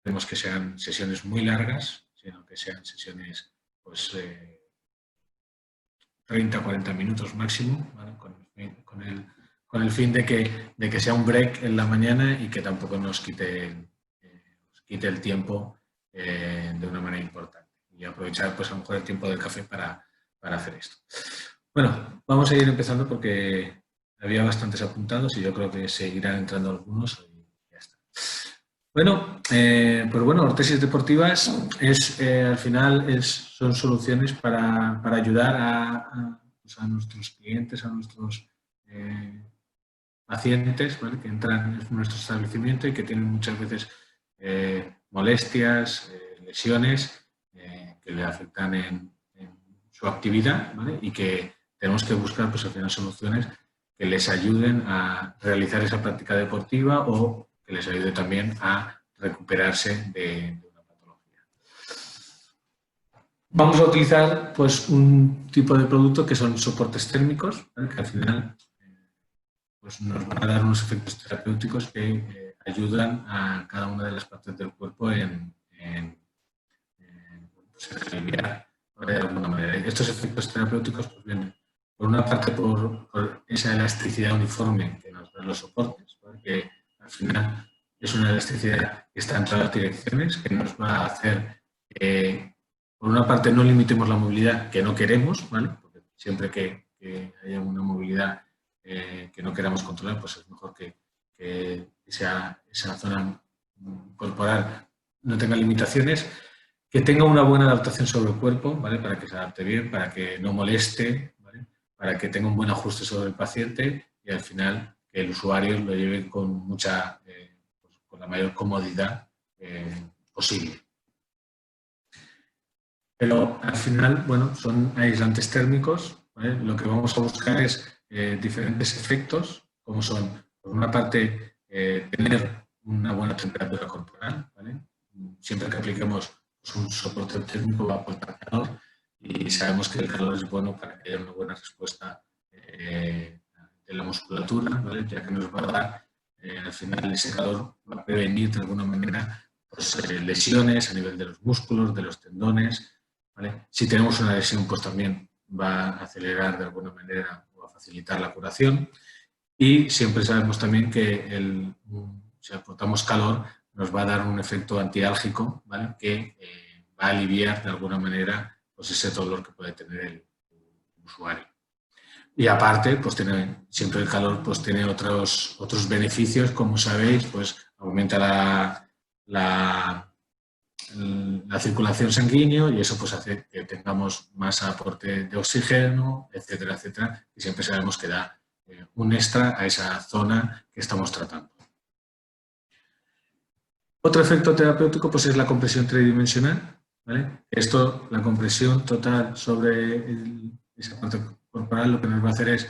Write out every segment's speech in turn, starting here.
queremos que sean sesiones muy largas, sino que sean sesiones pues, 30 o 40 minutos máximo, ¿vale? Con el fin de que sea un break en la mañana y que tampoco nos quite el tiempo de una manera importante. Y aprovechar pues, a lo mejor el tiempo del café para hacer esto. Bueno, vamos a ir empezando porque había bastantes apuntados y yo creo que seguirán entrando algunos y ya está. Bueno, pues bueno, ortesis deportivas al final son soluciones para ayudar a nuestros clientes, a nuestros pacientes, ¿vale? Que entran en nuestro establecimiento y que tienen muchas veces molestias, lesiones que le afectan en su actividad, ¿vale? Y que tenemos que buscar pues, al final soluciones que les ayuden a realizar esa práctica deportiva o que les ayude también a recuperarse de una patología. Vamos a utilizar pues, un tipo de producto que son soportes térmicos, ¿vale? Que al final pues, nos van a dar unos efectos terapéuticos que ayudan a cada una de las partes del cuerpo en aliviar de alguna manera. Estos efectos terapéuticos pues, vienen por una parte por esa elasticidad uniforme que nos dan los soportes, porque al final es una elasticidad que está en todas las direcciones, que nos va a hacer por una parte no limitemos la movilidad que no queremos, ¿vale? Porque siempre que haya una movilidad que no queramos controlar, pues es mejor que esa zona corporal no tenga limitaciones, que tenga una buena adaptación sobre el cuerpo, ¿vale? Para que se adapte bien, para que no moleste, ¿vale? Para que tenga un buen ajuste sobre el paciente y al final que el usuario lo lleve con con la mayor comodidad posible. Pero al final, bueno, son aislantes térmicos, ¿vale? Lo que vamos a buscar es diferentes efectos, como son, por una parte, tener una buena temperatura corporal, ¿vale? Siempre que apliquemos pues, un soporte térmico va a aportar calor y sabemos que el calor es bueno para que haya una buena respuesta de la musculatura, ¿vale? Ya que nos va a dar, al final, ese calor va a prevenir de alguna manera pues, lesiones a nivel de los músculos, de los tendones, ¿vale? Si tenemos una lesión, pues también va a acelerar de alguna manera o a facilitar la curación. Y siempre sabemos también que si aportamos calor nos va a dar un efecto antiálgico, ¿vale? Que va a aliviar de alguna manera pues, ese dolor que puede tener el usuario. Y aparte, pues siempre el calor pues, tiene otros beneficios, como sabéis, pues aumenta la circulación sanguínea y eso pues hace que tengamos más aporte de oxígeno, etcétera, etcétera, y siempre sabemos que da un extra a esa zona que estamos tratando. Otro efecto terapéutico pues, es la compresión tridimensional, ¿vale? Esto, la compresión total sobre esa parte corporal, lo que nos va a hacer es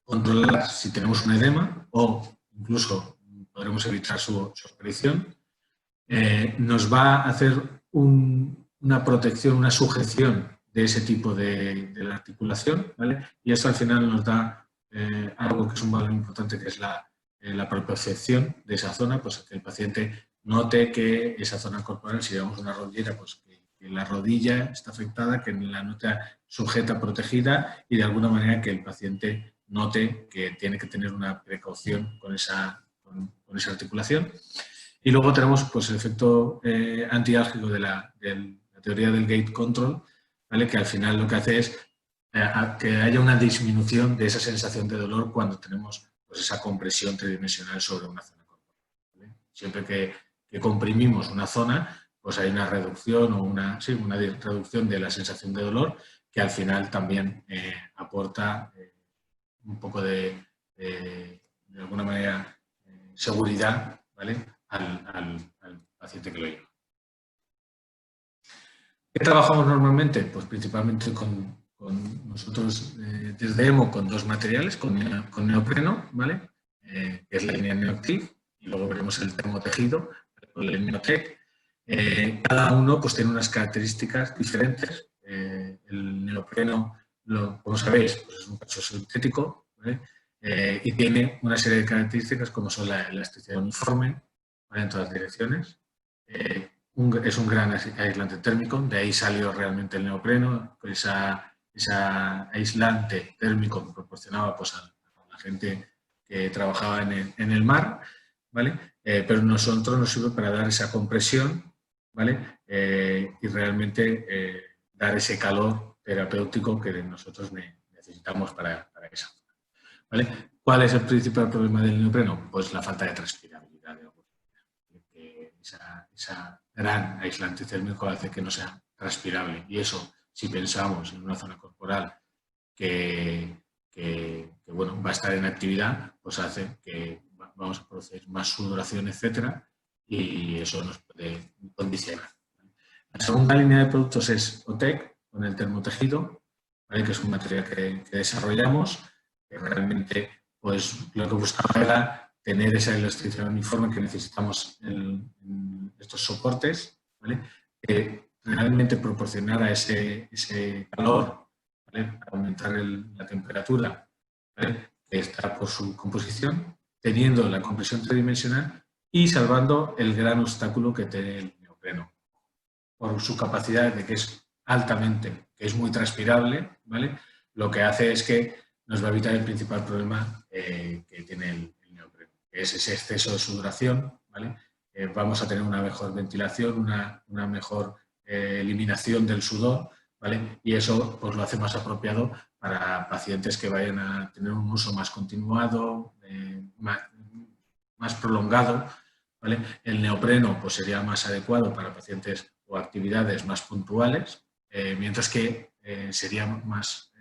controlar si tenemos un edema o incluso podremos evitar su aparición. Nos va a hacer una protección, una sujeción de ese tipo de la articulación, ¿vale? Y eso al final nos da algo que es un valor importante, que es la propiocepción de esa zona, pues que el paciente note que esa zona corporal, si llevamos una rodillera, pues que la rodilla está afectada, que la nota sujeta, protegida y de alguna manera que el paciente note que tiene que tener una precaución con esa articulación. Y luego tenemos pues, el efecto antiálgico de la teoría del gate control, ¿vale? Que al final lo que hace es que haya una disminución de esa sensación de dolor cuando tenemos pues, esa compresión tridimensional sobre una zona corporal, ¿vale? Siempre que comprimimos una zona, pues hay una reducción o una reducción de la sensación de dolor que al final también aporta un poco de alguna manera, seguridad, ¿vale? Al paciente que lo lleva. ¿Qué trabajamos normalmente? Pues principalmente con nosotros desde EMO con dos materiales, con neopreno, ¿vale? Que es la línea Neoctiv, y luego veremos el termotejido con el Neotec. Cada uno pues, tiene unas características diferentes. El neopreno, como sabéis, pues, es un cacho sintético, ¿vale? Y tiene una serie de características como son la elasticidad uniforme, ¿vale? En todas las direcciones, es un gran aislante térmico, de ahí salió realmente el neopreno, esa aislante térmico que proporcionaba pues, a la gente que trabajaba en el mar, ¿vale? Pero nosotros nos sirve para dar esa compresión, ¿vale? Y realmente dar ese calor terapéutico que nosotros necesitamos para eso, ¿vale? ¿Cuál es el principal problema del neopreno? Pues la falta de transpirabilidad. Esa gran aislante térmico hace que no sea transpirable. Y eso, si pensamos en una zona corporal que bueno, va a estar en actividad, pues hace que vamos a producir más sudoración, etcétera, y eso nos puede condicionar. La segunda línea de productos es OTEC, con el termotejido, ¿vale? Que es un material que desarrollamos, que realmente pues, lo que buscaba era tener esa elasticidad uniforme que necesitamos en estos soportes, ¿vale? Que realmente proporcionara ese calor, ¿vale? Para aumentar la temperatura, ¿vale? Que está por su composición, teniendo la compresión tridimensional y salvando el gran obstáculo que tiene el neopreno por su capacidad de que es que es muy transpirable, ¿vale? Lo que hace es que nos va a evitar el principal problema que tiene el neopreno, que es ese exceso de sudoración, ¿vale? Vamos a tener una mejor ventilación, una mejor eliminación del sudor, ¿vale? Y eso pues, lo hace más apropiado para pacientes que vayan a tener un uso más continuado, más prolongado, ¿vale? El neopreno pues, sería más adecuado para pacientes o actividades más puntuales, mientras que sería más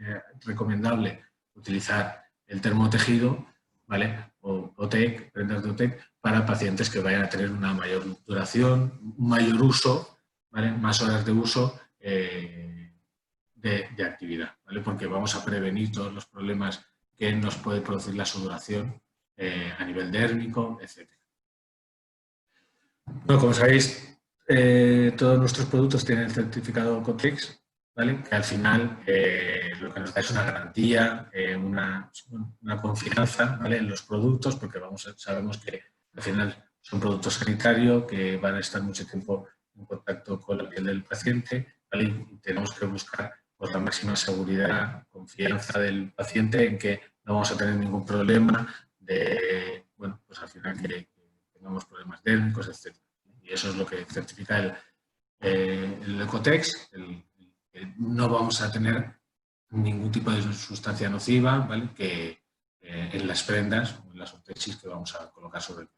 recomendable utilizar el termotejido, ¿vale? O OTEC, prendas de OTEC, para pacientes que vayan a tener una mayor duración, un mayor uso, ¿vale? Más horas de uso de actividad, ¿vale? Porque vamos a prevenir todos los problemas que nos puede producir la sudoración a nivel dérmico, etc. Bueno, como sabéis, todos nuestros productos tienen el certificado Cotrix, ¿vale? Que al final lo que nos da es una garantía, una confianza, ¿vale? En los productos, porque sabemos que al final son productos sanitarios que van a estar mucho tiempo en contacto con la piel del paciente, ¿vale? Y tenemos que buscar pues, la máxima seguridad, confianza del paciente en que no vamos a tener ningún problema de, bueno, pues al final que tengamos problemas térmicos, etc. Y eso es lo que certifica el Ecotex. No vamos a tener ningún tipo de sustancia nociva, ¿vale? Que en las prendas o en las ortesis que vamos a colocar sobre el.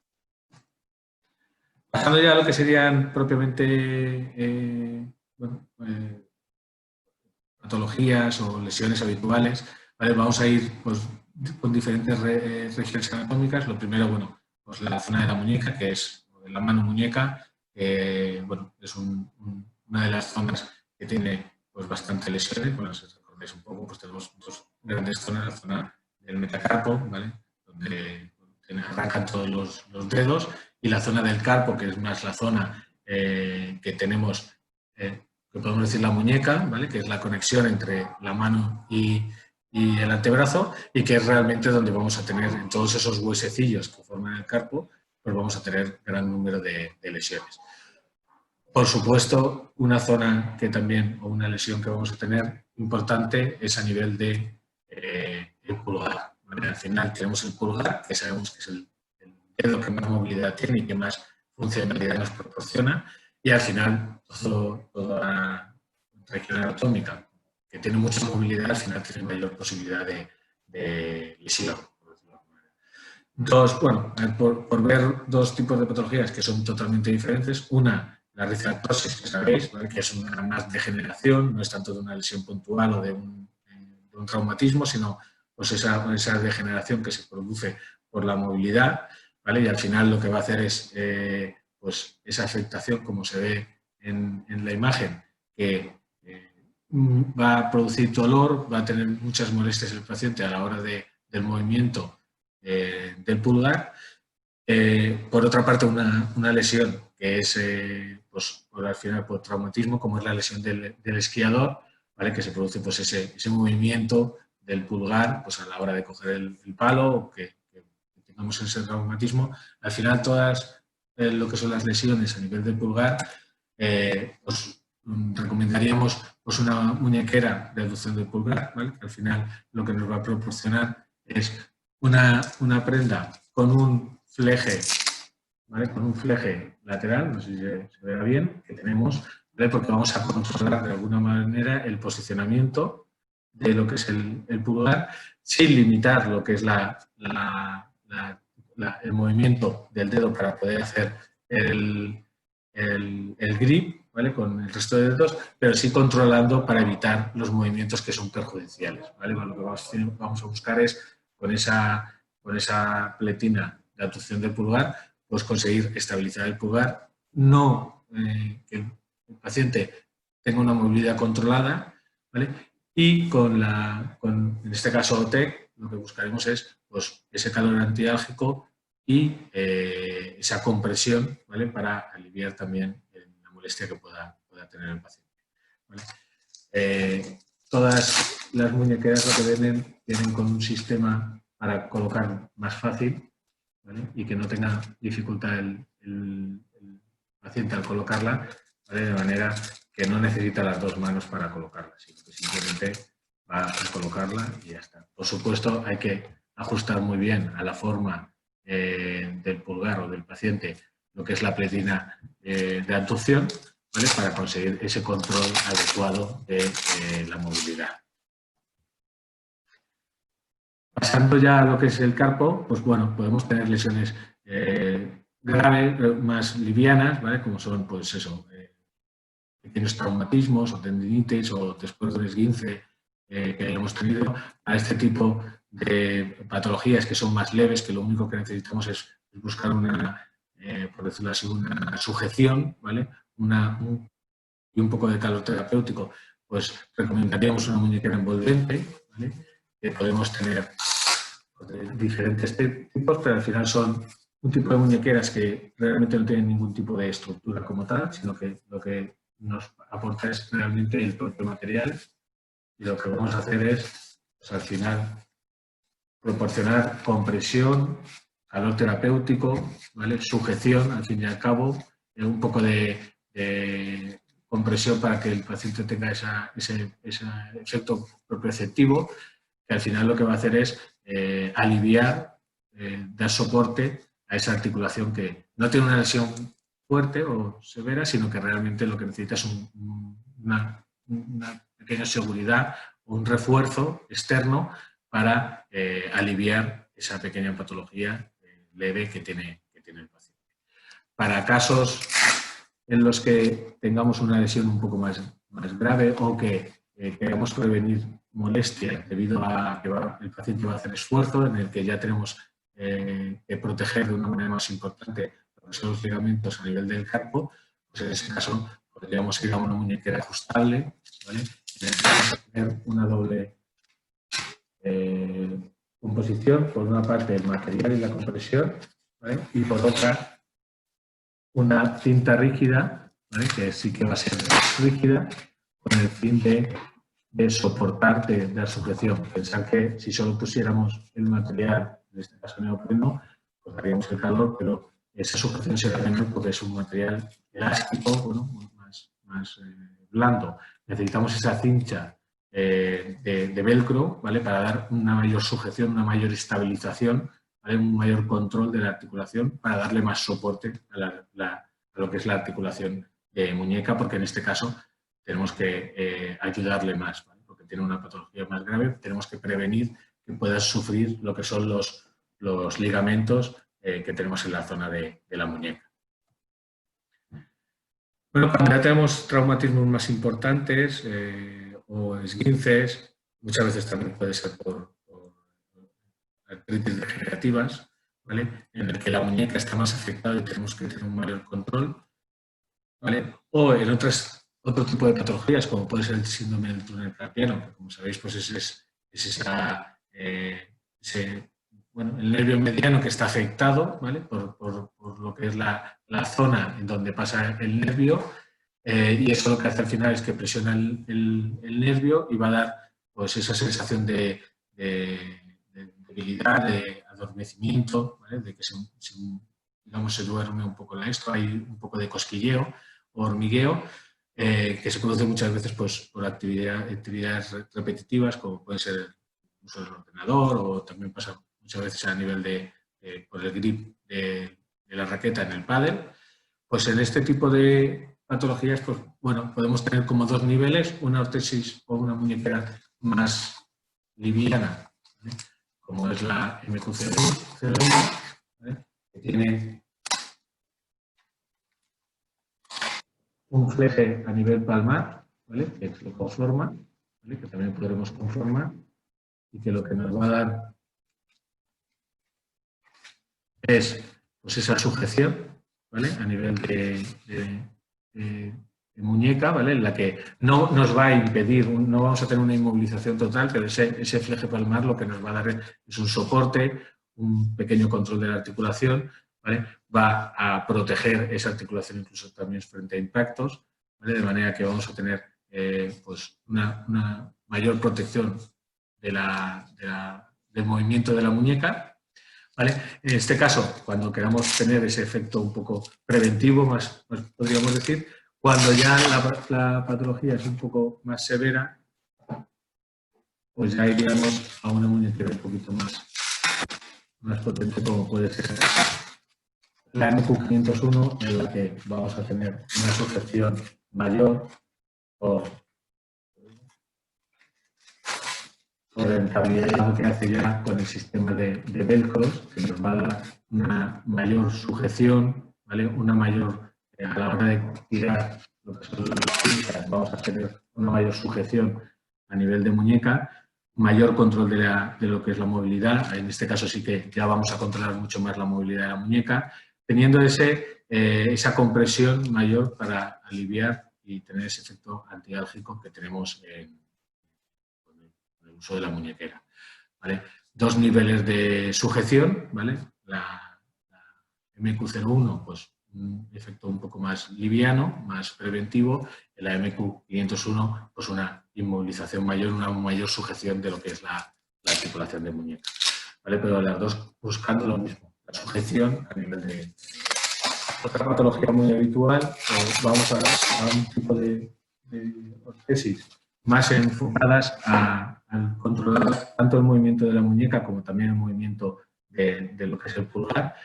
Pasando ya a lo que serían propiamente patologías o lesiones habituales, ¿vale? Vamos a ir pues, con diferentes regiones anatómicas. Lo primero, bueno, pues la zona de la muñeca, que es la mano muñeca, bueno, es una de las zonas que tiene pues, bastante lesiones. Bueno, si os recordáis un poco, pues tenemos dos grandes zonas, la zona del metacarpo, ¿vale? Donde arrancan todos los dedos, y la zona del carpo, que es más la zona que tenemos, que podemos decir la muñeca, ¿vale? Que es la conexión entre la mano y el antebrazo, y que es realmente donde vamos a tener en todos esos huesecillos que forman el carpo, pues vamos a tener gran número de lesiones. Por supuesto, una zona que también, o una lesión que vamos a tener importante, es a nivel de el pulgar, ¿vale? Al final tenemos el pulgar, que sabemos que es el dedo que más movilidad tiene y que más funcionalidad nos proporciona, y al final toda la región anatómica que tiene mucha movilidad, al final tiene mayor posibilidad de lesión. Por ver dos tipos de patologías que son totalmente diferentes. Una, la rizoartrosis, que sabéis, ¿vale? Que es una más degeneración, no es tanto de una lesión puntual o de un traumatismo, sino pues esa degeneración que se produce por la movilidad, ¿vale? Y al final lo que va a hacer es pues esa afectación, como se ve en la imagen, que va a producir dolor, va a tener muchas molestias el paciente a la hora del movimiento del pulgar. Por otra parte, una lesión que es pues, al final por traumatismo, como es la lesión del esquiador, ¿vale? Que se produce pues, ese movimiento del pulgar pues, a la hora de coger el palo, o que tengamos ese traumatismo. Al final, todas lo que son las lesiones a nivel del pulgar, pues recomendaríamos pues, una muñequera de aducción del pulgar, ¿vale? Que al final lo que nos va a proporcionar es una prenda con un fleje, ¿vale? Con un fleje lateral, no sé si se verá bien, que tenemos, ¿vale? Porque vamos a controlar de alguna manera el posicionamiento de lo que es el pulgar, sin limitar lo que es el movimiento del dedo para poder hacer el grip, ¿vale? Con el resto de dedos, pero sí controlando para evitar los movimientos que son perjudiciales, ¿vale? Bueno, lo que vamos a buscar es con esa pletina de abducción del pulgar, pues conseguir estabilizar el pulgar, no que el paciente tenga una movilidad controlada, ¿vale? Y en este caso OTEC, lo que buscaremos es pues, ese calor antiálgico y esa compresión, ¿vale? Para aliviar también la molestia que pueda tener el paciente, ¿vale? Todas las muñequeras lo que vienen con un sistema para colocar más fácil, ¿vale? Y que no tenga dificultad el paciente al colocarla, ¿vale? De manera que no necesita las dos manos para colocarla, sino que simplemente va a colocarla y ya está. Por supuesto, hay que ajustar muy bien a la forma del pulgar o del paciente lo que es la pletina de abducción, ¿vale? Para conseguir ese control adecuado de la movilidad. Pasando ya a lo que es el carpo, pues bueno, podemos tener lesiones graves, más livianas, ¿vale? Como son, pues eso, pequeños traumatismos o tendinitis o después del esguince que hemos tenido. A este tipo de patologías que son más leves, que lo único que necesitamos es buscar una, por decirlo así, una sujeción, ¿vale? Y un poco de calor terapéutico, pues recomendaríamos una muñequera envolvente, ¿vale? Que podemos tener de diferentes tipos, pero al final son un tipo de muñequeras que realmente no tienen ningún tipo de estructura como tal, sino que lo que nos aporta es realmente el propio material, y lo que vamos a hacer es, pues, al final, proporcionar compresión, calor terapéutico, ¿vale? Sujeción, al fin y al cabo, un poco de compresión para que el paciente tenga ese efecto propioceptivo, que al final lo que va a hacer es aliviar, dar soporte a esa articulación que no tiene una lesión fuerte o severa, sino que realmente lo que necesita es una pequeña seguridad o un refuerzo externo para aliviar esa pequeña patología leve que tiene el paciente. Para casos en los que tengamos una lesión un poco más grave o que queramos prevenir molestia debido a que el paciente va a hacer esfuerzo, en el que ya tenemos que proteger de una manera más importante los ligamentos a nivel del carpo, pues en ese caso podríamos ir a una muñequera ajustable, ¿vale? En el que vamos a tener una doble composición, por una parte el material y la compresión, ¿vale? Y por otra una cinta rígida, ¿vale? Que sí que va a ser rígida, con el fin de soportar, de dar sujeción. Pensar que si solo pusiéramos el material, en este caso neopreno, pues daríamos el calor, pero esa sujeción será menor porque es un material elástico, bueno, más blando. Necesitamos esa cincha de velcro, ¿vale? Para dar una mayor sujeción, una mayor estabilización, ¿vale? Un mayor control de la articulación para darle más soporte a lo que es la articulación de muñeca, porque en este caso tenemos que ayudarle más, ¿vale? Porque tiene una patología más grave, tenemos que prevenir que pueda sufrir lo que son los ligamentos que tenemos en la zona de la muñeca. Bueno, cuando ya tenemos traumatismos más importantes o esguinces, muchas veces también puede ser por artritis degenerativas, ¿vale? En el que la muñeca está más afectada y tenemos que tener un mayor control, ¿vale? O en otro tipo de patologías, como puede ser el síndrome del túnel carpiano, que como sabéis, pues es el nervio mediano que está afectado, ¿vale? por lo que es la zona en donde pasa el nervio, y eso lo que hace al final es que presiona el nervio y va a dar pues esa sensación de debilidad, de adormecimiento, ¿vale? De que se digamos, se duerme un poco en esto, hay un poco de cosquilleo o hormigueo, que se produce muchas veces pues, por actividades repetitivas, como puede ser el uso del ordenador, o también pasa muchas veces a nivel por el grip de la raqueta en el pádel. Pues en este tipo de patologías, pues bueno, podemos tener como dos niveles, una ortesis o una muñequera más liviana, ¿vale? Como es la MQC1, ¿vale? Que tiene un fleje a nivel palmar, ¿vale? Que lo conforma, ¿vale? Que también podremos conformar, y que lo que nos va a dar es pues, esa sujeción, ¿vale? A nivel de muñeca, ¿vale? En la que no nos va a impedir, no vamos a tener una inmovilización total, pero ese fleje palmar lo que nos va a dar es un soporte, un pequeño control de la articulación, ¿vale? Va a proteger esa articulación incluso también frente a impactos, ¿vale? De manera que vamos a tener pues una mayor protección del movimiento de la muñeca, ¿vale? En este caso, cuando queramos tener ese efecto un poco preventivo, más podríamos decir, cuando ya la patología es un poco más severa, pues ya iríamos a una muñequera un poquito más potente, como puede ser la MQ501, en la que vamos a tener una sujeción mayor por rentabilidad que hace ya con el sistema de velcros, que nos va a dar una mayor sujeción, ¿vale? Una mayor, a la hora de tirar lo que son las pinzas, vamos a tener una mayor sujeción a nivel de muñeca, mayor control de lo que es la movilidad. En este caso sí que ya vamos a controlar mucho más la movilidad de la muñeca, teniendo esa compresión mayor para aliviar y tener ese efecto antiálgico que tenemos con el uso de la muñequera, ¿vale? Dos niveles de sujeción, ¿vale? La MQ01, pues un efecto un poco más liviano, más preventivo. En la MQ501, pues una inmovilización mayor, una mayor sujeción de lo que es la articulación de muñeca, ¿vale? Pero las dos buscando lo mismo, la sujeción a nivel de... Otra patología muy habitual, vamos a un tipo de ortesis más enfocadas al controlar tanto el movimiento de la muñeca como también el movimiento de lo que es el pulgar.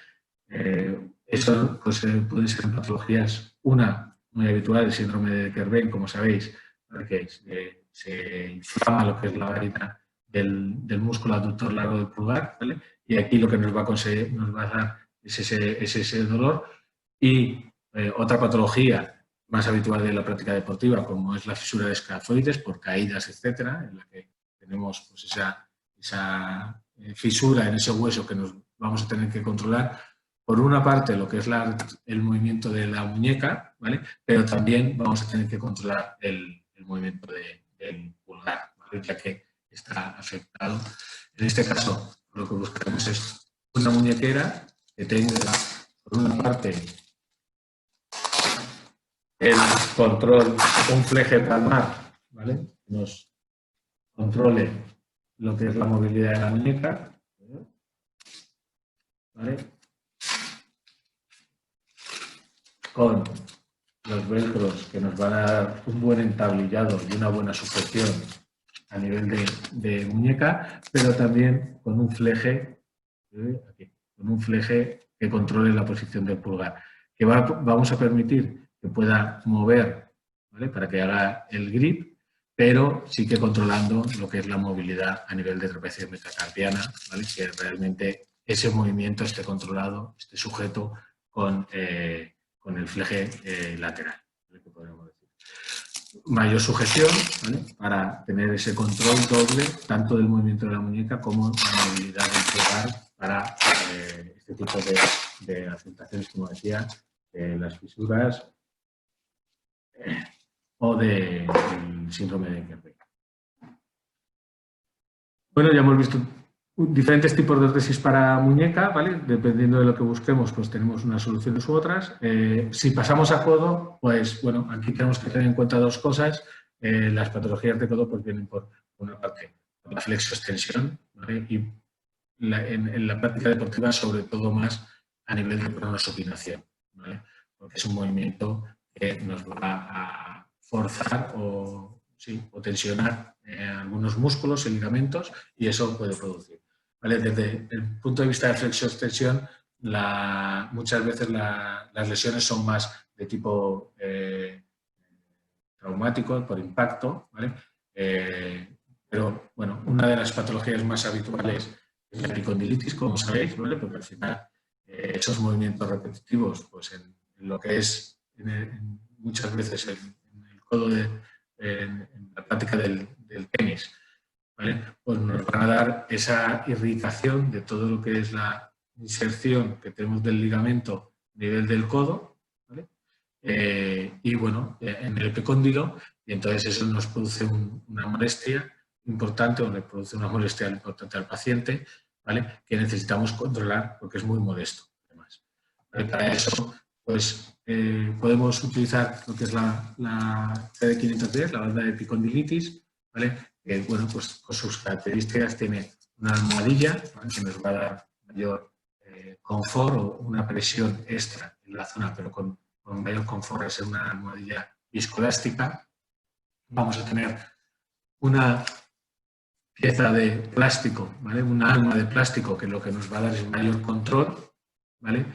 Eso pues, puede ser en patologías, una muy habitual, el síndrome de Kerben, como sabéis, que se inflama lo que es la varita del músculo aductor largo del pulgar, ¿vale? Y aquí lo que nos va a dar es ese dolor. Y otra patología más habitual de la práctica deportiva, como es la fisura de escafoides por caídas, etcétera, en la que tenemos pues, esa fisura en ese hueso que nos vamos a tener que controlar. Por una parte, lo que es el movimiento de la muñeca, ¿vale? Pero también vamos a tener que controlar el movimiento del pulgar, ¿vale? Ya que está afectado. En este caso, lo que buscamos es una muñequera que tenga, por una parte, el control, un fleje palmar, ¿vale? Que nos controle lo que es la movilidad de la muñeca, ¿vale? Con los velcros que nos van a dar un buen entablillado y una buena sujeción a nivel de muñeca, pero también con un fleje, aquí, con un fleje que controle la posición del pulgar, que vamos a permitir que pueda mover, ¿vale? Para que haga el grip, pero sí que controlando lo que es la movilidad a nivel de trapecio metacarpiana, ¿vale? Que realmente ese movimiento esté controlado, esté sujeto con el fleje lateral, ¿vale? Que podríamos decir. Mayor sujeción, ¿vale? Para tener ese control doble tanto del movimiento de la muñeca como la movilidad del pulgar para este tipo de afectaciones, como decía, las fisuras o del síndrome de Kerben. Bueno, ya hemos visto diferentes tipos de ortesis para muñeca, ¿vale? Dependiendo de lo que busquemos, pues tenemos unas soluciones u otras. Si pasamos a codo, pues bueno, aquí tenemos que tener en cuenta dos cosas. Las patologías de codo pues vienen por una parte la flexoextensión, ¿vale? Y en la práctica deportiva, sobre todo más a nivel de pronosupinación, ¿vale? Porque es un movimiento que nos va a forzar o tensionar algunos músculos y ligamentos y eso puede producir. ¿Vale? Desde el punto de vista de flexión-extensión, muchas veces las lesiones son más de tipo traumático, por impacto, ¿vale? Pero, bueno, una de las patologías más habituales es la epicondilitis, como sabéis, ¿vale? Porque al final esos movimientos repetitivos, pues en lo que es muchas veces en el codo, en la práctica del tenis, ¿vale? Pues nos van a dar esa irritación de todo lo que es la inserción que tenemos del ligamento a nivel del codo, ¿vale? Y bueno, en el epicóndilo, y entonces eso nos produce una molestia importante o le produce una molestia importante al paciente, ¿vale? Que necesitamos controlar porque es muy molesto, además. ¿Vale? Para eso, pues podemos utilizar lo que es la CD510, la banda de epicondilitis, ¿vale? Que, bueno, pues con sus características tiene una almohadilla, ¿vale? Que nos va a dar mayor confort o una presión extra en la zona, pero con mayor confort, al ser una almohadilla viscoelástica. Vamos a tener una pieza de plástico, ¿vale? Una alma de plástico que lo que nos va a dar es mayor control, ¿vale?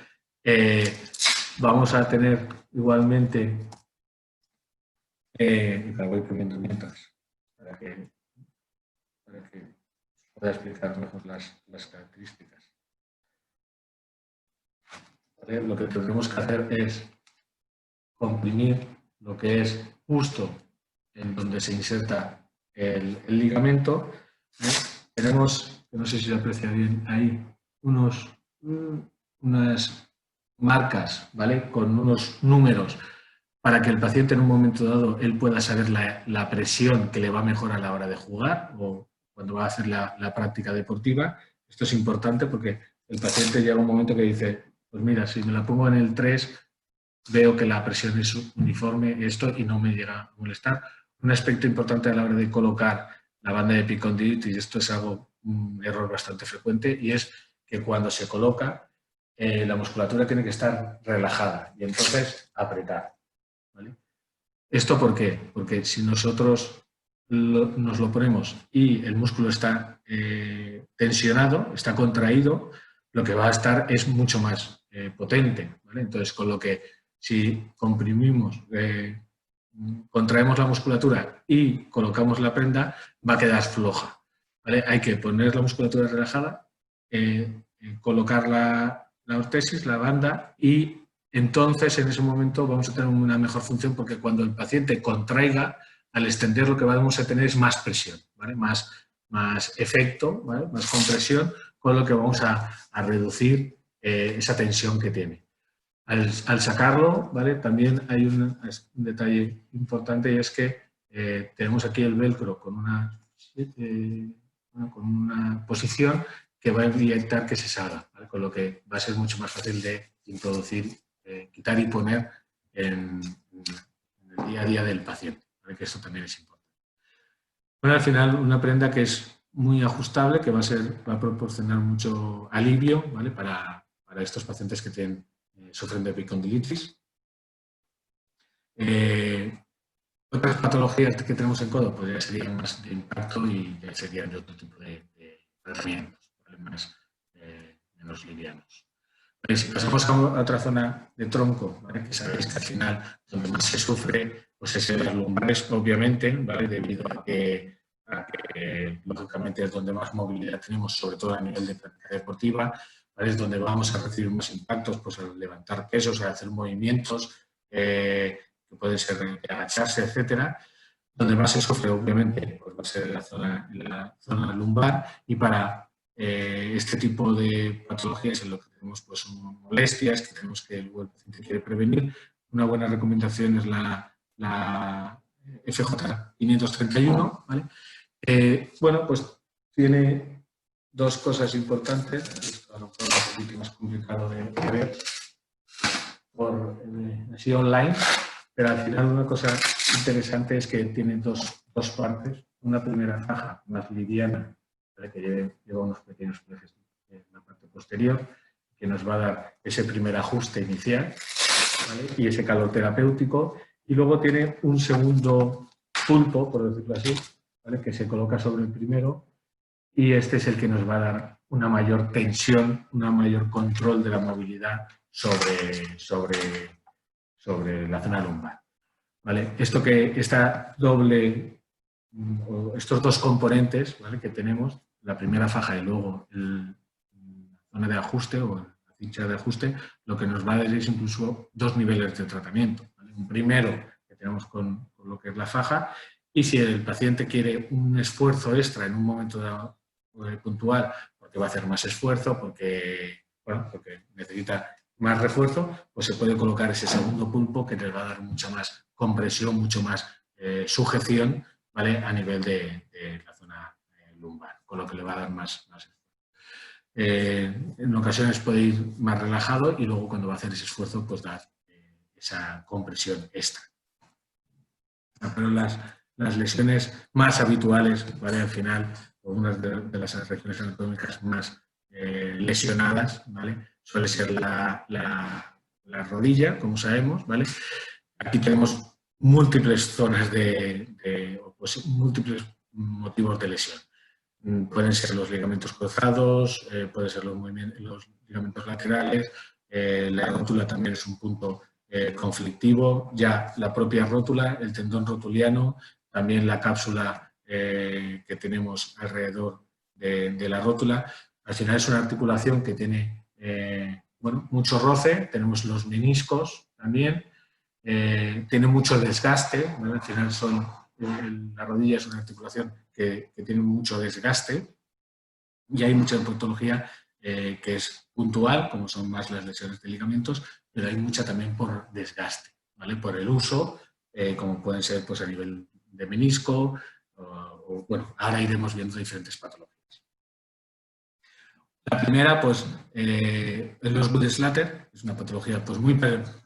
Vamos a tener igualmente, la voy poniendo mientras, para que pueda explicar mejor las características. ¿Vale? Lo que tendremos que hacer es comprimir lo que es justo en donde se inserta el ligamento. Tenemos, no sé si se aprecia bien ahí, unas marcas, ¿vale? Con unos números para que el paciente en un momento dado él pueda saber la presión que le va mejor a la hora de jugar o cuando va a hacer la práctica deportiva. Esto es importante porque el paciente llega a un momento que dice, pues mira, si me la pongo en el 3, veo que la presión es uniforme y no me llega a molestar. Un aspecto importante a la hora de colocar la banda de epicondilitis, y esto es un error bastante frecuente, y es que cuando se coloca la musculatura tiene que estar relajada y entonces apretar, ¿vale? ¿Esto por qué? Porque si nosotros nos lo ponemos y el músculo está tensionado, está contraído, lo que va a estar es mucho más potente, ¿vale? Entonces, con lo que si comprimimos, contraemos la musculatura y colocamos la prenda, va a quedar floja, ¿vale? Hay que poner la musculatura relajada, colocar la ortesis, la banda, y entonces en ese momento vamos a tener una mejor función porque cuando el paciente contraiga, al extender lo que vamos a tener es más presión, ¿vale? Más efecto, ¿vale? Más compresión, con lo que vamos a reducir esa tensión que tiene. Al sacarlo, ¿vale? También hay un detalle importante y es que tenemos aquí el velcro con una posición que va a evitar que se salga, ¿vale? Con lo que va a ser mucho más fácil de introducir, quitar y poner en el día a día del paciente, ¿vale? Que esto también es importante. Bueno, al final una prenda que es muy ajustable, que va a proporcionar mucho alivio, ¿vale? Para estos pacientes que sufren de epicondilitis. Otras patologías que tenemos en codo pues ya serían más de impacto y ya serían de otro tipo de tratamientos, ¿vale? Menos livianos. Si pasamos a otra zona de tronco, ¿vale? Que sabéis que al final donde más se sufre pues es en las lumbares, obviamente, ¿vale? Debido a que lógicamente es donde más movilidad tenemos, sobre todo a nivel de práctica deportiva, ¿vale? Es donde vamos a recibir más impactos, pues al levantar pesos, al hacer movimientos, que puede ser agacharse, etcétera. Donde más se sufre, obviamente, pues va a ser en la zona lumbar, y para este tipo de patologías en lo que tenemos pues molestias que tenemos que el paciente quiere prevenir, una buena recomendación es la FJ531, ¿vale? Bueno, pues tiene dos cosas importantes. Esto a lo mejor es un poquito más complicado de ver así online, pero al final una cosa interesante es que tiene dos partes. Una primera faja más liviana, ¿vale? Que lleva unos pequeños plejes en la parte posterior, que nos va a dar ese primer ajuste inicial, ¿vale? Y ese calor terapéutico. Y luego tiene un segundo pulpo, por decirlo así, ¿vale? Que se coloca sobre el primero, y este es el que nos va a dar una mayor tensión, un mayor control de la movilidad sobre la zona lumbar, ¿vale? Esta doble, estos dos componentes, ¿vale? Que tenemos, la primera faja y luego la zona de ajuste o la ficha de ajuste, lo que nos va a dar es incluso dos niveles de tratamiento, ¿vale? Un primero que tenemos con lo que es la faja, y si el paciente quiere un esfuerzo extra en un momento puntual, porque va a hacer más esfuerzo, porque necesita más refuerzo, pues se puede colocar ese segundo pulpo que les va a dar mucha más compresión, mucho más sujeción, ¿vale? A nivel de la zona lumbar, con lo que le va a dar más esfuerzo. En ocasiones puede ir más relajado y luego cuando va a hacer ese esfuerzo, pues dar esa compresión extra. Pero las lesiones más habituales, ¿vale? Al final, algunas de las regiones anatómicas más lesionadas, ¿vale? Suele ser la rodilla, como sabemos, ¿vale? Aquí tenemos múltiples zonas pues, múltiples motivos de lesión. Pueden ser los ligamentos cruzados, pueden ser los ligamentos laterales, la rótula también es un punto conflictivo, ya la propia rótula, el tendón rotuliano, también la cápsula que tenemos alrededor de la rótula. Al final es una articulación que tiene mucho roce, tenemos los meniscos también, tiene mucho desgaste, ¿vale? Al final la rodilla es una articulación que tiene mucho desgaste y hay mucha patología que es puntual, como son más las lesiones de ligamentos, pero hay mucha también por desgaste, ¿vale? Por el uso, como pueden ser pues, a nivel de menisco, bueno, ahora iremos viendo diferentes patologías. La primera, pues, es los Wood-Slater, es una patología pues, muy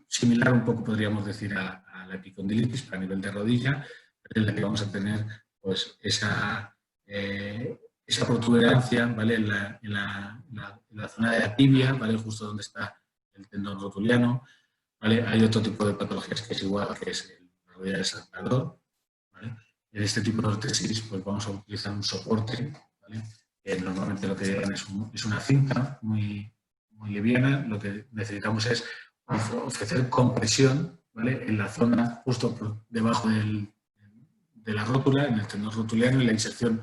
similar, un poco podríamos decir, a la epicondilitis a nivel de rodilla, en la que vamos a tener pues, esa protuberancia, ¿vale? en la zona de la tibia, ¿vale? Justo donde está el tendón rotuliano, ¿vale? Hay otro tipo de patologías que es igual, que es la rodilla del saltador, ¿vale? En este tipo de ortesis pues, vamos a utilizar un soporte, ¿vale? Que normalmente lo que llevan es una cinta muy liviana. Lo que necesitamos es ofrecer compresión, ¿vale? En la zona justo por debajo de la rótula, en el tendón rotuliano, y la inserción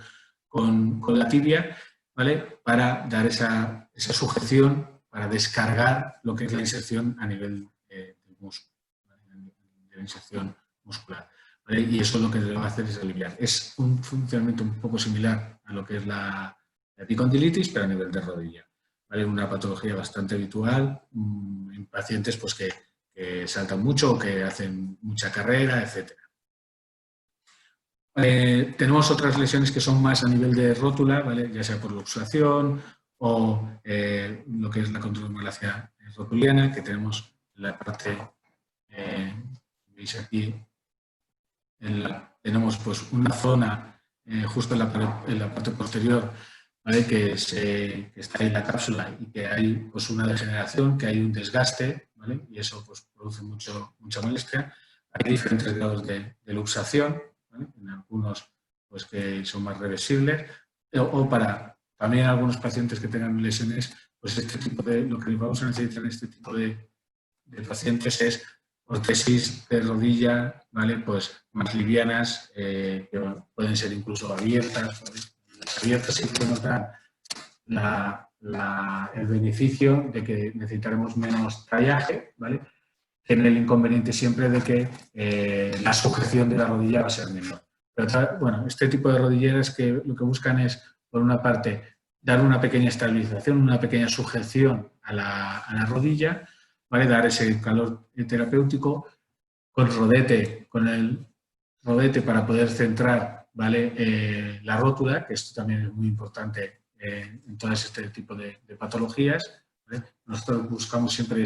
con la tibia, ¿vale? Para dar esa sujeción, para descargar lo que es la inserción a nivel del músculo, ¿vale? De la inserción muscular, ¿vale? Y eso lo que le va a hacer es aliviar. Es un funcionamiento un poco similar a lo que es la epicondilitis, pero a nivel de rodilla, ¿vale? Una patología bastante habitual en pacientes pues, que saltan mucho o que hacen mucha carrera, etc. Tenemos otras lesiones que son más a nivel de rótula, ¿vale? Ya sea por luxación o lo que es la condromalacia rotuliana, que tenemos la parte, veis aquí, tenemos pues, una zona justo en la parte posterior, ¿vale? que está ahí la cápsula y que hay pues, una degeneración, que hay un desgaste, ¿vale? Y eso pues, produce mucha molestia. Hay diferentes grados de luxación, ¿vale? En algunos pues, que son más reversibles, o para también algunos pacientes que tengan lesiones, pues lo que vamos a necesitar en este tipo de pacientes es órtesis de rodilla, ¿vale? Pues más livianas, que pueden ser incluso abiertas, ¿vale? Las abiertas sí que nos dan el beneficio de que necesitaremos menos tallaje, ¿vale? Tiene el inconveniente siempre de que la sujeción de la rodilla va a ser menor. Pero, bueno, este tipo de rodilleras que lo que buscan es, por una parte, dar una pequeña estabilización, una pequeña sujeción a la rodilla, ¿vale? Dar ese calor terapéutico con el rodete para poder centrar, ¿vale? La rótula, que esto también es muy importante en todo este tipo de patologías, ¿vale? Nosotros buscamos siempre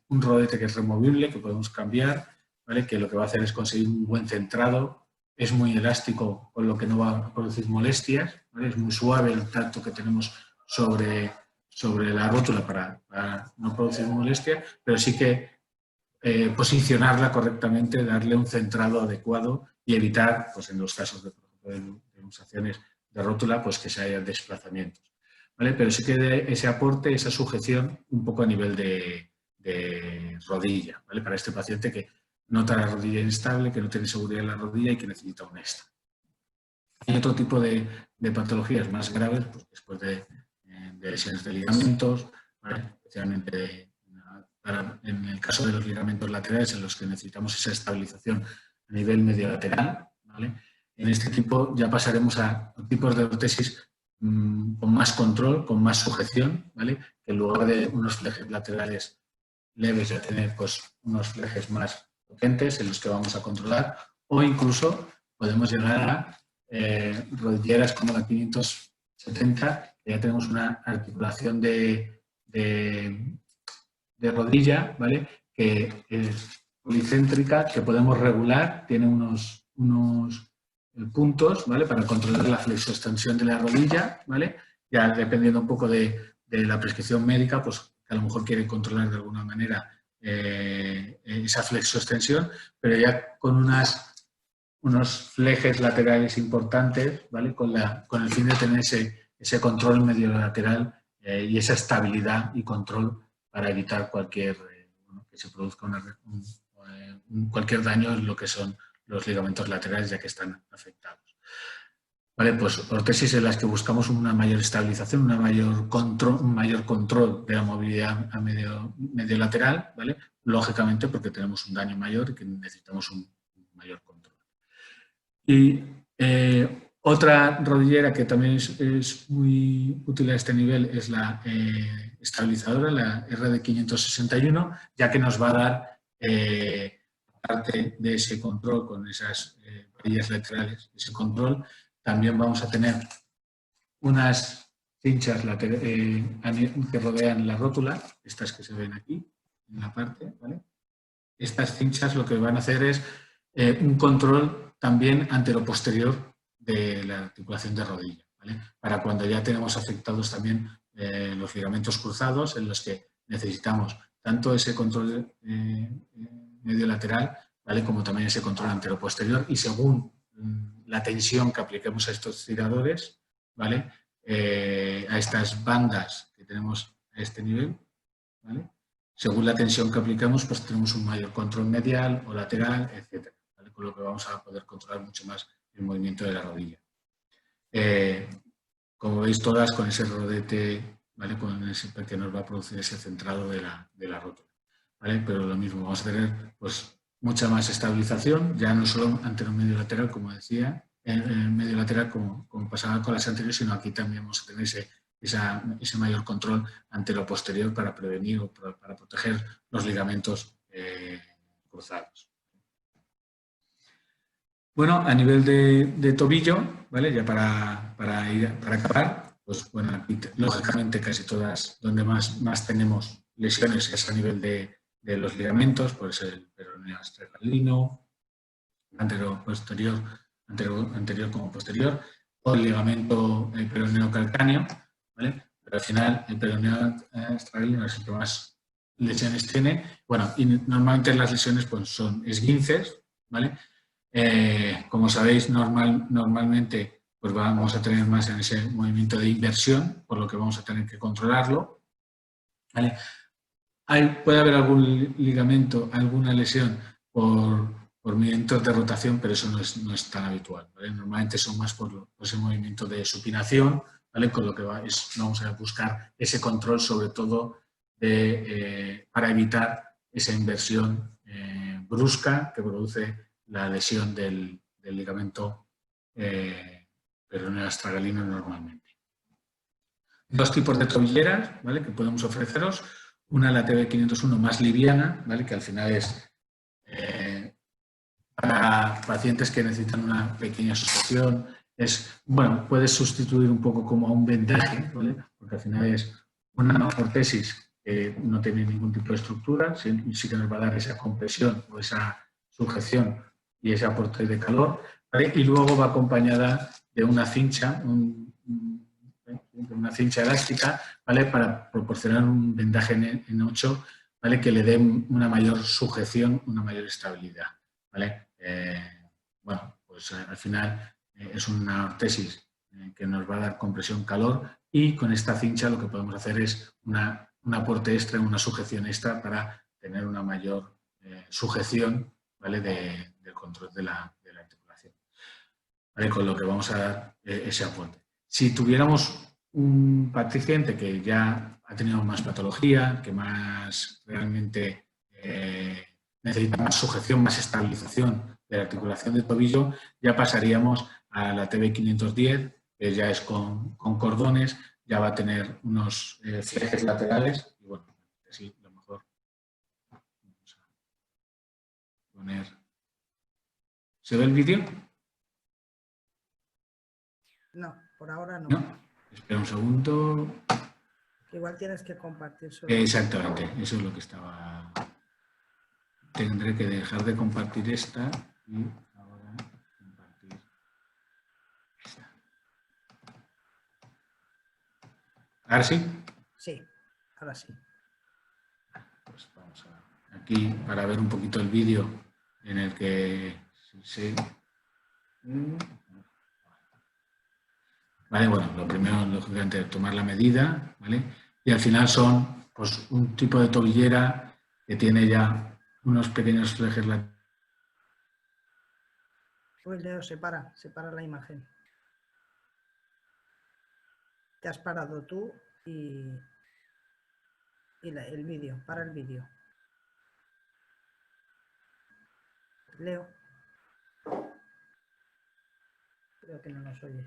un rodete que es removible, que podemos cambiar, ¿vale? Que lo que va a hacer es conseguir un buen centrado, es muy elástico, con lo que no va a producir molestias, ¿vale? Es muy suave el tacto que tenemos sobre sobre la rótula para no producir molestia, pero sí que posicionarla correctamente, darle un centrado adecuado y evitar, pues en los casos de luxaciones de rótula, pues que se haya desplazamientos, ¿vale? Pero sí que dé ese aporte, esa sujeción un poco a nivel de rodilla, ¿vale? Para este paciente que nota la rodilla inestable, que no tiene seguridad en la rodilla y que necesita un extra. Hay otro tipo de patologías más graves, pues después de lesiones de ligamentos, ¿vale? Especialmente en el caso de los ligamentos laterales, en los que necesitamos esa estabilización a nivel mediolateral, ¿vale? En este tipo ya pasaremos a tipos de ortesis con más control, con más sujeción, ¿vale? Que en lugar de unos flejes laterales leves, ya tener pues, unos flejes más potentes en los que vamos a controlar, o incluso podemos llegar a rodilleras como la 570, que ya tenemos una articulación de rodilla, ¿vale? Que es policéntrica, que podemos regular, tiene unos puntos, ¿vale? Para controlar la flexoextensión de la rodilla, ¿vale? Ya dependiendo un poco de la prescripción médica, pues que a lo mejor quiere controlar de alguna manera esa flexoextensión, pero ya con unos flejes laterales importantes, ¿vale? Con el fin de tener ese control mediolateral y esa estabilidad y control para evitar que se produzca cualquier daño en lo que son los ligamentos laterales, ya que están afectados. ¿Vale? Pues ortesis en las que buscamos una mayor estabilización, un mayor control de la movilidad a medio lateral, ¿vale? Lógicamente porque tenemos un daño mayor y que necesitamos un mayor control. Y otra rodillera que también es muy útil a este nivel es la estabilizadora, la RD561, ya que nos va a dar, aparte de ese control con esas varillas laterales, ese control, también vamos a tener unas cinchas que rodean la rótula, estas que se ven aquí, en la parte, ¿vale? Estas cinchas lo que van a hacer es un control también antero-posterior de la articulación de rodilla, ¿vale? Para cuando ya tenemos afectados también los ligamentos cruzados, en los que necesitamos tanto ese control medio lateral, ¿vale? Como también ese control antero-posterior, y según la tensión que apliquemos a estos tiradores, ¿vale? A estas bandas que tenemos a este nivel, ¿vale? Según la tensión que aplicamos, pues tenemos un mayor control medial o lateral, etc. ¿Vale? Con lo que vamos a poder controlar mucho más el movimiento de la rodilla. Como veis todas con ese rodete, ¿vale? Con ese que nos va a producir ese centrado de la rótula, ¿vale? Pero lo mismo, vamos a tener pues mucha más estabilización, ya no solo antero-medio lateral, como decía, medio lateral como pasaba con las anteriores, sino aquí también vamos a tener ese mayor control antero-posterior para prevenir o para proteger los ligamentos cruzados. Bueno, a nivel de tobillo, ¿vale? Ya para acabar, pues bueno, aquí, lógicamente casi todas, donde más tenemos lesiones es a nivel de los ligamentos, pues el peroneo astracalino, anterior como posterior, o el ligamento peroneo calcáneo, ¿vale? Pero al final el peroneo astracalino es el que más lesiones tiene. Bueno, y normalmente las lesiones pues, son esguinces, ¿vale? Como sabéis, normalmente pues vamos a tener más en ese movimiento de inversión, por lo que vamos a tener que controlarlo, ¿vale? Puede haber algún ligamento, alguna lesión por movimientos de rotación, pero eso no es tan habitual, ¿vale? Normalmente son más por ese movimiento de supinación, ¿vale? Con lo que vamos a buscar ese control, sobre todo para evitar esa inversión brusca que produce la lesión del ligamento peroneo astragalino normalmente. Dos tipos de tobilleras, ¿vale? Que podemos ofreceros. Una, la TB501 más liviana, ¿vale? Que al final es para pacientes que necesitan una pequeña sujeción. Bueno, puedes sustituir un poco como a un vendaje, ¿vale? Porque al final es una ortesis que no tiene ningún tipo de estructura, sí que nos va a dar esa compresión o esa sujeción y ese aporte de calor, ¿vale? Y luego va acompañada de una cincha, una cincha elástica, ¿vale? Para proporcionar un vendaje en 8, ¿vale? Que le dé una mayor sujeción, una mayor estabilidad, ¿vale? Bueno, pues al final es una ortesis que nos va a dar compresión-calor y con esta cincha lo que podemos hacer es un aporte extra, una sujeción extra para tener una mayor sujeción, ¿vale? Del control de la articulación, ¿vale? Con lo que vamos a dar ese aporte. Si tuviéramos un paciente que ya ha tenido más patología, que más realmente necesita más sujeción, más estabilización de la articulación del tobillo, ya pasaríamos a la TB510, que ya es con cordones, ya va a tener unos flejes laterales y bueno, así lo mejor vamos a poner. ¿Se ve el vídeo? No, por ahora no. ¿No? Espera un segundo. Igual tienes que compartir solo. Exactamente, eso es lo que estaba. Tendré que dejar de compartir esta y ahora compartir esta. ¿Ahora sí? Sí, ahora sí. Pues vamos a aquí para ver un poquito el vídeo en el que se. ¿Vale? Bueno, lo primero, lógicamente, es tomar la medida, ¿vale? Y al final son pues, un tipo de tobillera que tiene ya unos pequeños flejes laterales. Pues Leo, separa la imagen. Te has parado tú y el vídeo, para el vídeo. Leo. Creo que no nos oye.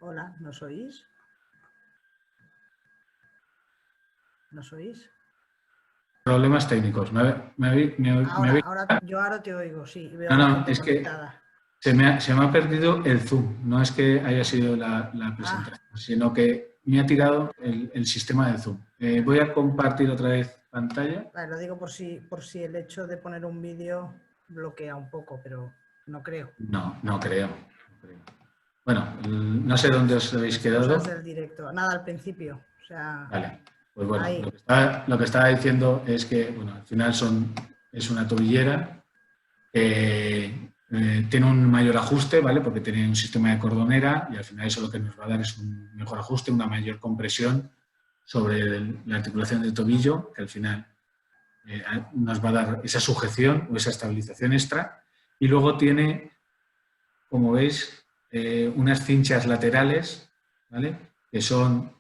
Hola, ¿nos oís? ¿Nos oís? Problemas técnicos. Ahora te oigo, sí. Veo No, a la no, gente es que conectada. se me ha perdido el Zoom. No es que haya sido la presentación, sino que me ha tirado el sistema de Zoom. Voy a compartir otra vez pantalla. Vale, lo digo por si el hecho de poner un vídeo bloquea un poco, pero no creo. No creo. Bueno, no sé dónde os habéis quedado. Cosas del directo. Nada, al principio. O sea, vale, pues bueno, ahí. lo que estaba diciendo es que, bueno, al final es una tobillera que tiene un mayor ajuste, ¿vale? Porque tiene un sistema de cordonera y al final eso lo que nos va a dar es un mejor ajuste, una mayor compresión sobre la articulación del tobillo, que al final nos va a dar esa sujeción o esa estabilización extra. Y luego tiene, como veis, unas cinchas laterales, ¿vale? Que son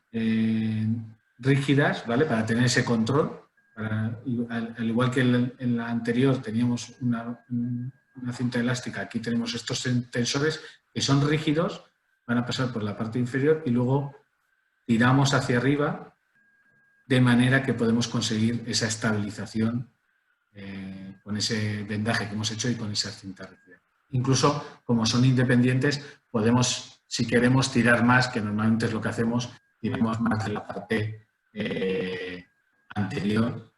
rígidas, ¿vale? Para tener ese control. Al igual que en la anterior teníamos una cinta elástica, aquí tenemos estos tensores que son rígidos, van a pasar por la parte inferior y luego tiramos hacia arriba de manera que podemos conseguir esa estabilización con ese vendaje que hemos hecho y con esas cintas rígidas. Incluso, como son independientes, podemos, si queremos, tirar más, que normalmente es lo que hacemos, tiramos más de la parte anterior,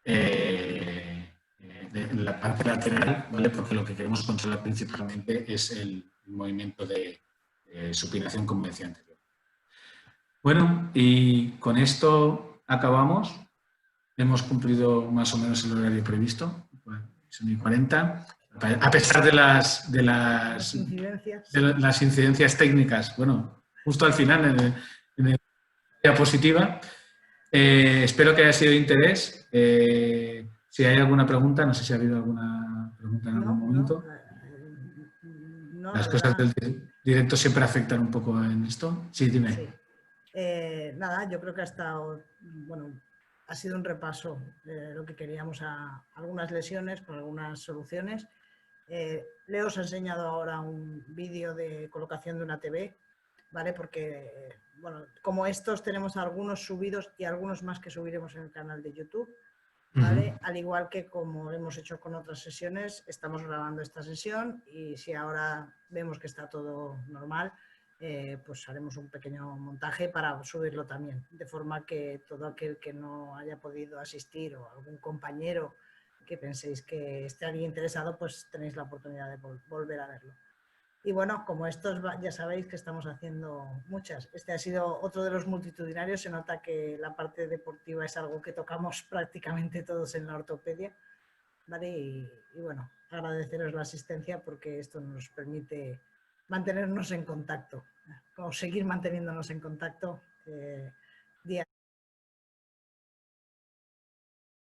de la parte lateral, ¿vale? Porque lo que queremos controlar principalmente es el movimiento de supinación, como decía anterior. Bueno, y con esto acabamos. Hemos cumplido más o menos el horario previsto, son y 40. A pesar de las incidencias técnicas, bueno, justo al final, en la diapositiva. Espero que haya sido de interés. Si hay alguna pregunta, no sé si ha habido alguna pregunta en algún momento. Las cosas del directo siempre afectan un poco en esto. Sí, dime. Sí. Nada, yo creo que ha estado, bueno, ha sido un repaso de lo que queríamos a algunas lesiones con algunas soluciones. Leo os ha enseñado ahora un vídeo de colocación de una TV, ¿vale? Porque, bueno, como estos tenemos algunos subidos y algunos más que subiremos en el canal de YouTube, ¿vale? Al igual que como hemos hecho con otras sesiones, estamos grabando esta sesión y si ahora vemos que está todo normal, pues haremos un pequeño montaje para subirlo también, de forma que todo aquel que no haya podido asistir o algún compañero que penséis que esté alguien interesado, pues tenéis la oportunidad de volver a verlo. Y bueno, como estos ya sabéis que estamos haciendo muchas. Este ha sido otro de los multitudinarios. Se nota que la parte deportiva es algo que tocamos prácticamente todos en la ortopedia, ¿vale? Y bueno, agradeceros la asistencia porque esto nos permite mantenernos en contacto, o seguir manteniéndonos en contacto.